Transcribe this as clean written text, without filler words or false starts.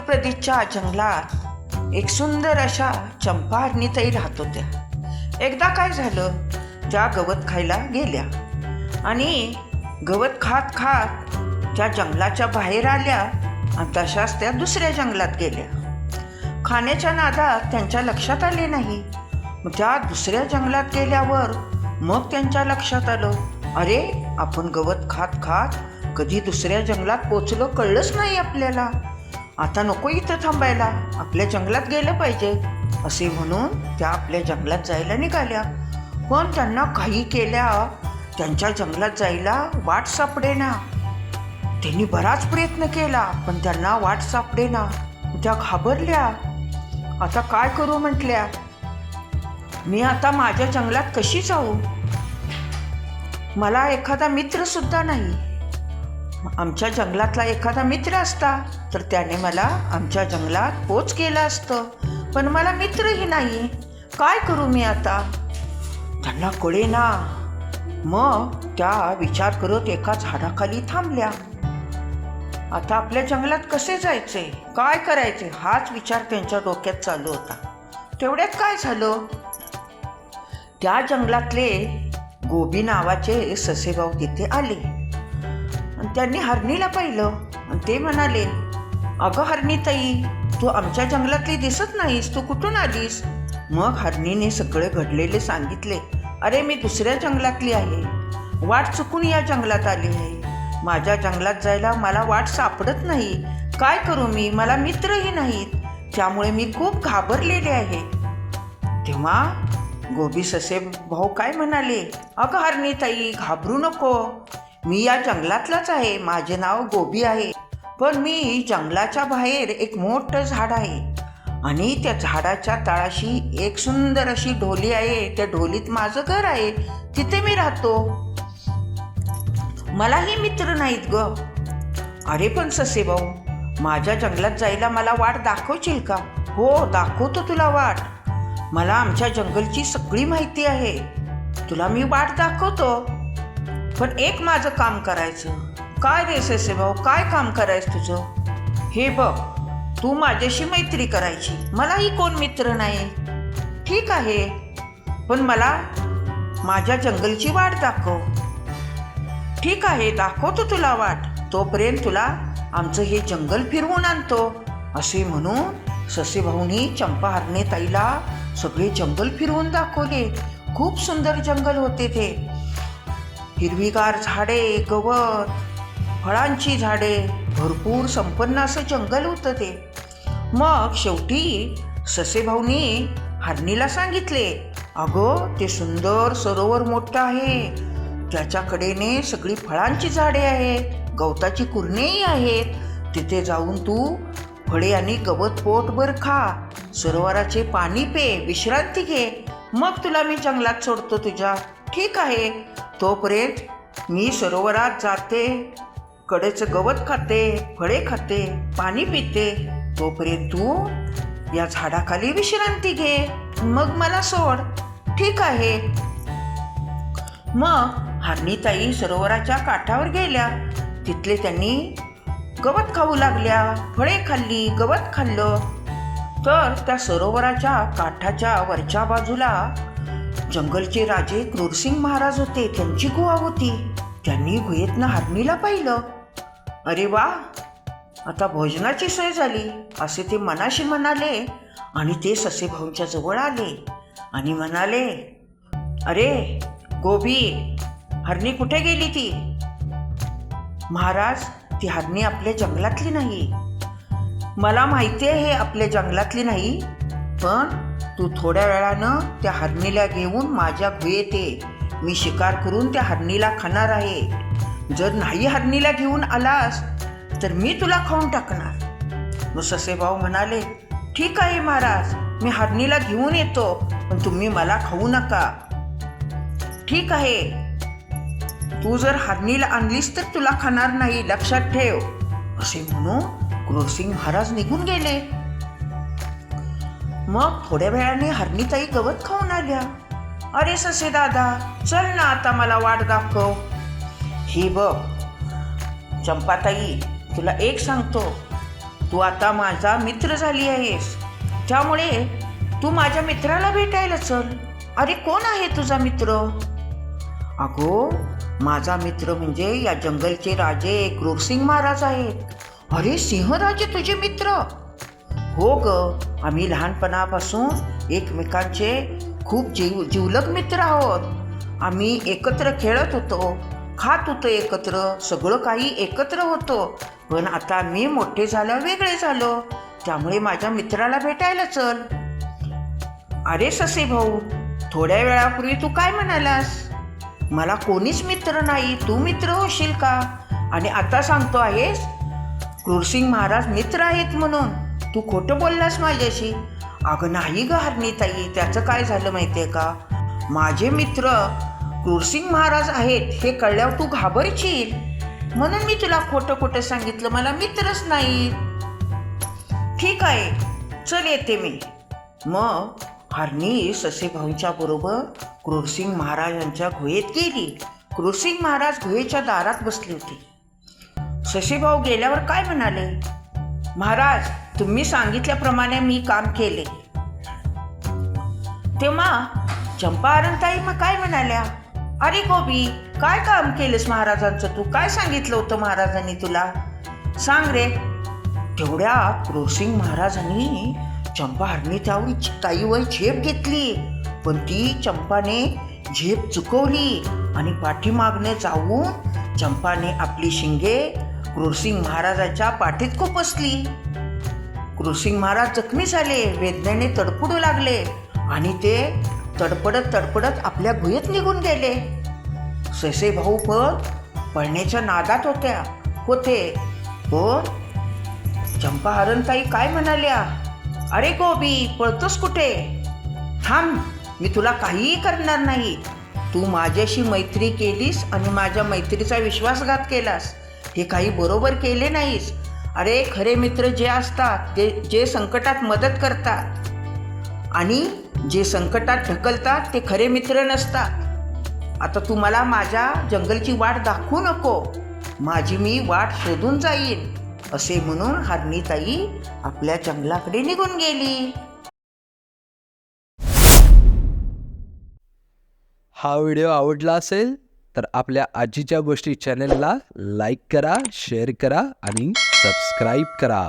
प्रदेशच्या जंगलात एक सुंदर अशा चंपा हरणीताई राहत होत्या. एकदा काय झालं, त्या गवत खायला गेल्या आणि गवत खात खात त्या जंगलाच्या बाहेर आल्या आणि तशाच त्या दुसऱ्या जंगलात गेल्या. खाण्याच्या नादात त्यांच्या लक्षात आले नाही. त्या दुसऱ्या जंगलात गेल्यावर मग त्यांच्या लक्षात आलं, अरे आपण गवत खात खात कधी दुसऱ्या जंगलात पोचलो कळलंच नाही आपल्याला. आता नको इथं थांबायला, आपल्या जंगलात गेलं पाहिजे असे म्हणून त्या आपल्या जंगलात जायला निघाल्या. पण त्यांना काही केल्या त्यांच्या जंगलात जायला वाट सापडेना. त्यांनी बराच प्रयत्न केला पण त्यांना वाट सापडेना. त्या घाबरल्या. आता काय करू म्हटल्या, मी आता माझ्या जंगलात कशी जाऊ, मला एखादा मित्र सुद्धा नाही. आमच्या जंगलातला एखादा मित्र असता तर त्याने मला आमच्या जंगलात पोच केलं असतं, पण मला मित्रही नाही. काय करू मी आता, त्यांना कळेना. मग त्या विचार करत एका झाडाखाली थांबल्या. आता आपल्या जंगलात कसे जायचे, काय करायचे हाच विचार त्यांच्या डोक्यात चालू होता. तेवढ्यात काय झालं, त्या जंगलातले गोबी नावाचे ससेभाऊ तिथे आले आणि त्यांनी हरणीला पाहिलं आणि ते म्हणाले, अगं हरणीताई, तू आमच्या जंगलातली दिसत नाहीस, तू कुठून आलीस. मग हरणीने सगळे घडलेले सांगितले. अरे मी दुसऱ्या जंगलातली आहे, वाट चुकून या जंगलात आली आहे. माझ्या जंगलात जायला मला वाट सापडत नाही. काय करू मी, मला मित्रही नाहीत, त्यामुळे मी खूप घाबरलेले आहे. तेव्हा गोबी ससे भाऊ काय म्हणाले, अगं हरणीताई घाबरू नको, मी या जंगलातलाच आहे, माझे नाव गोबी आहे. पण मी जंगलाच्या बाहेर एक मोठं झाड आहे आणि त्या झाडाच्या तळाशी एक सुंदर अशी ढोली आहे. त्या ढोलीत माझं घर आहे, तिथे मी राहतो. मलाही मित्र नाहीत ग. अरे पण ससे भाऊ, माझ्या जंगलात जायला मला वाट दाखवशील का. हो दाखवतो तुला वाट, मला आमच्या जंगलची सगळी माहिती आहे, तुला मी वाट दाखवतो. पण एक माझं काम करायचं. काय रे ससे भाऊ, काय काम करायचं तुझं. हे बघ, तू माझ्याशी मैत्री करायची, मलाही कोण मित्र नाही. ठीक आहे, पण मला माझ्या जंगलची वाट दाखव. ठीक आहे, दाखवतो तुला वाट, तोपर्यंत तुला आमचं हे जंगल फिरवून आणतो. असे म्हणून ससेभाऊनी चंपा हरणीताईला सगळे जंगल फिरवून दाखवले. खूप सुंदर जंगल होते ते. हिरवीगार झाडे, गवत, फळांची झाडे, भरपूर संपन्न असं जंगल होतं ते. मग शेवटी ससेभाऊनी हरणीला सांगितले, अगं ते सुंदर सरोवर मोठं आहे, त्याच्याकडेने सगळी फळांची झाडे आहेत, गवताची कुरणेही आहेत. तिथे जाऊन तू फळे आणि गवत पोटभर खा, सरोवराचे पाणी पे, विश्रांती घे, मग तुला मी जंगलात सोडतो तुझ्या. ठीक आहे, तोपर्यंत मी सरोवरात जाते, कडेचं गवत खाते, फळे खाते, पाणी पिते, तोपर्यंत तू या झाडाखाली विश्रांती घे, मग मला सोड. ठीक आहे. मग हरणीताई सरोवराच्या काठावर गेल्या. तिथले त्यांनी गवत खाऊ लागल्या, फळे खाल्ली, गवत खाल्लं. तर त्या सरोवराच्या काठाच्या वरच्या बाजूला जंगलचे राजे क्रूरसिंग महाराज होते, त्यांची गुहा होती. त्यांनी गुहेतनं हरणीला पाहिलं. अरे वा, आता भोजनाची सोय झाली असे ते मनाशी म्हणाले आणि ते ससेभाऊंच्या जवळ आले आणि म्हणाले, अरे गोबी, हरणी कुठे गेली ती. महाराज, ती हरणी आपल्या जंगलातली नाही. मला माहिती आहे आपल्या जंगलातली नाही, पण तू थोड्या वेळानं त्या हरणीला घेऊन माझ्या गुहेत ये. मी शिकार करून त्या हरणीला खाणार आहे. जर नाही हरणीला घेऊन आलास तर मी तुला खाऊन टाकणार. मग ससेभाऊ म्हणाले, ठीक आहे महाराज, मी हरणीला घेऊन येतो, पण तुम्ही मला खाऊ नका. ठीक आहे, तू जर हरणीला आणलीस तर तुला खाणार नाही, लक्षात ठेव. असे म्हणून क्रूरसिंग महाराज निघून गेले. मग थोड्या वेळाने हरणीताई गवत खाऊन आल्या. अरे ससे दादा, चल ना आता मला वाट दाखव. ही बघ चंपाताई, तुला एक सांगतो, तू आता माझा मित्र झाली आहेस, त्यामुळे तू माझ्या मित्राला भेटायला चल. अरे कोण आहे तुझा मित्र? अगो, माझा मित्र म्हणजे या जंगलचे राजे क्रूरसिंग महाराज आहेत. अरे सिंहराजे तुझे मित्र? हो ग, आम्ही लहानपणापासून एकमेकांचे खूप जिवलग मित्र आहोत. आम्ही एकत्र खेळत होतो, खात होतो एकत्र, सगळं काही एकत्र होतो. पण आता मी मोठे झालो, वेगळे झालो, त्यामुळे माझ्या मित्राला भेटायला चल. अरे ससे भाऊ, थोड्या वेळापूर्वी तू काय म्हणालास? मला कोणीच मित्र नाही, तू मित्र होशील का? आणि आता सांगतो आहेस क्रूरसिंग महाराज मित्र आहेत म्हणून? तू खोटं बोललास माझ्याशी. अगं नाही ग हरणीताई, त्याचं काय झालं माहिती आहे का? माझे मित्र क्रूरसिंग महाराज आहेत हे कळल्यावर तू घाबरशील, म्हणून मी तुला खोटं खोटं सांगितलं, मला मित्रच नाही. ठीक आहे, चल येते मी. मग हरणी ससे भाऊंच्या बरोबर क्रूरसिंग महाराजांच्या गुहेत गेली. क्रूरसिंग महाराज गुहेच्या दारात बसले होते. ससे भाऊ गेल्यावर काय म्हणाले? महाराज, तुम्ही सांगितल्याप्रमाणे मी काम केले. तेव्हा चंपारणताई मग काय म्हणाल्या? अरे गोबी, काय काम केलंस महाराजांचं? तू काय सांगितलं होतं महाराजांनी तुला? सांग रे. तेवढ्या क्रूरसिंग महाराजांनी चंपा ताईवर झेप घेतली, पण ती चंपाने झेप चुकवली आणि पाठीमागने जाऊन चंपाने आपली शिंगे क्रूरसिंग महाराजाच्या पाठीत खुपसली. क्रूरसिंग महाराज जखमी झाले, वेदनेने तडफडू लागले आणि ते तडपडत तडपडत आपल्या गुहेत निघून गेले. ससे भाऊ पण पळण्याच्या नादात होते. पण चंपारणताई काय म्हणाल्या? अरे गोबी, पळतोस कुठे? थांब, मी तुला काहीही करणार नाही. तू माझ्याशी मैत्री केलीस आणि माझ्या मैत्रीचा विश्वासघात केलास, हे काही बरोबर केले नाहीस. अरे खरे मित्र जे असतात ते जे संकटात मदत करतात आणि जे संकटात ढकलतात ते खरे मित्र नसतात. आता तू मला माझ्या जंगलची वाट दाखवू नको, माझी मी वाट शोधून जाईन, असे म्हणून हरणीताई आपल्या जंगलाकडे निघून गेली. हा व्हिडिओ आवडला असेल तर आपल्या आजीच्या गोष्टी चॅनलला लाईक करा, शेअर करा आणि सबस्क्राईब करा.